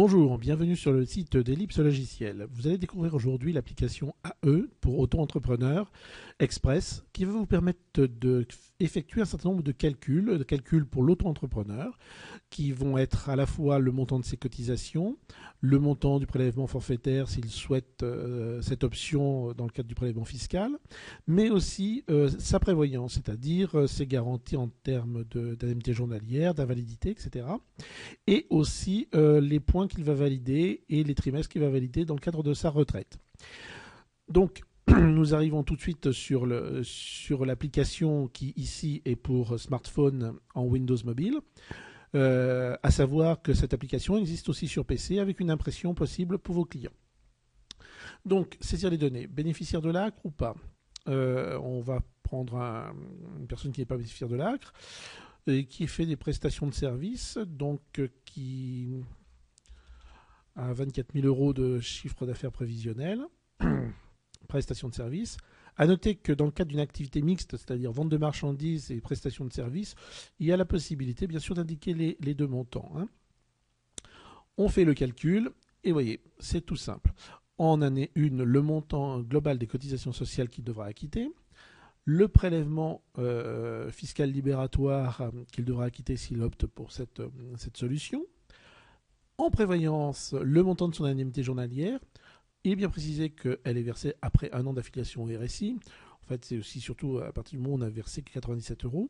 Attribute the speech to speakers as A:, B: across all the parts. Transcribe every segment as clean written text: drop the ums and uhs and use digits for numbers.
A: Bonjour, bienvenue sur le site d'Ellipse Logiciel. Vous allez découvrir aujourd'hui l'application AE pour auto-entrepreneur Express qui va vous permettre d'effectuer un certain nombre de calculs pour l'auto-entrepreneur qui vont être à la fois le montant de ses cotisations, le montant du prélèvement forfaitaire s'il souhaite cette option dans le cadre du prélèvement fiscal, mais aussi sa prévoyance, c'est-à-dire ses garanties en termes d'indemnité journalière, d'invalidité, etc. Et aussi les points qu'il va valider et les trimestres qu'il va valider dans le cadre de sa retraite. Donc, nous arrivons tout de suite sur l'application qui ici est pour smartphone en Windows Mobile. À savoir que cette application existe aussi sur PC avec une impression possible pour vos clients. Donc, saisir les données. Bénéficiaire de l'ACRE ou pas? On va prendre une personne qui n'est pas bénéficiaire de l'ACRE et qui fait des prestations de services, donc qui a 24 000 euros de chiffre d'affaires prévisionnel, prestations de services. À noter que dans le cadre d'une activité mixte, c'est-à-dire vente de marchandises et prestations de services, il y a la possibilité, bien sûr, d'indiquer les deux montants. On fait le calcul, et voyez, c'est tout simple. En année 1, le montant global des cotisations sociales qu'il devra acquitter, le prélèvement fiscal libératoire qu'il devra acquitter s'il opte pour cette solution. En prévoyance, le montant de son indemnité journalière. Il est bien précisé qu'elle est versée après un an d'affiliation au RSI. En fait, c'est aussi surtout à partir du moment où on a versé 97 euros.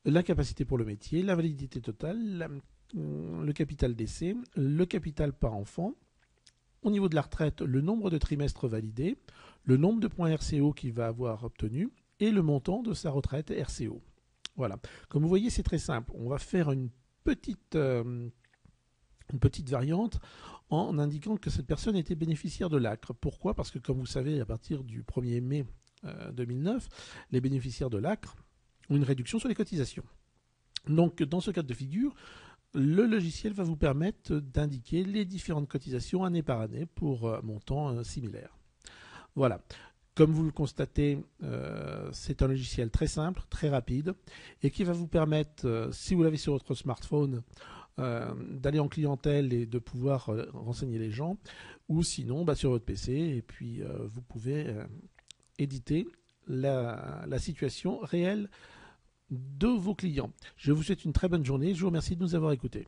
A: L'incapacité pour le métier, la validité totale, le capital décès, le capital par enfant. Au niveau de la retraite, le nombre de trimestres validés, le nombre de points RCO qu'il va avoir obtenu et le montant de sa retraite RCO. Voilà. Comme vous voyez, c'est très simple. On va faire une petite variante en indiquant que cette personne était bénéficiaire de l'ACRE. Pourquoi? Parce que, comme vous savez, à partir du 1er mai 2009, les bénéficiaires de l'ACRE ont une réduction sur les cotisations. Donc, dans ce cas de figure, le logiciel va vous permettre d'indiquer les différentes cotisations année par année pour montants similaires. Voilà. Comme vous le constatez, c'est un logiciel très simple, très rapide et qui va vous permettre, si vous l'avez sur votre smartphone, d'aller en clientèle et de pouvoir renseigner les gens, ou sinon sur votre PC, et puis vous pouvez éditer la situation réelle de vos clients. Je vous souhaite une très bonne journée. Je vous remercie de nous avoir écoutés.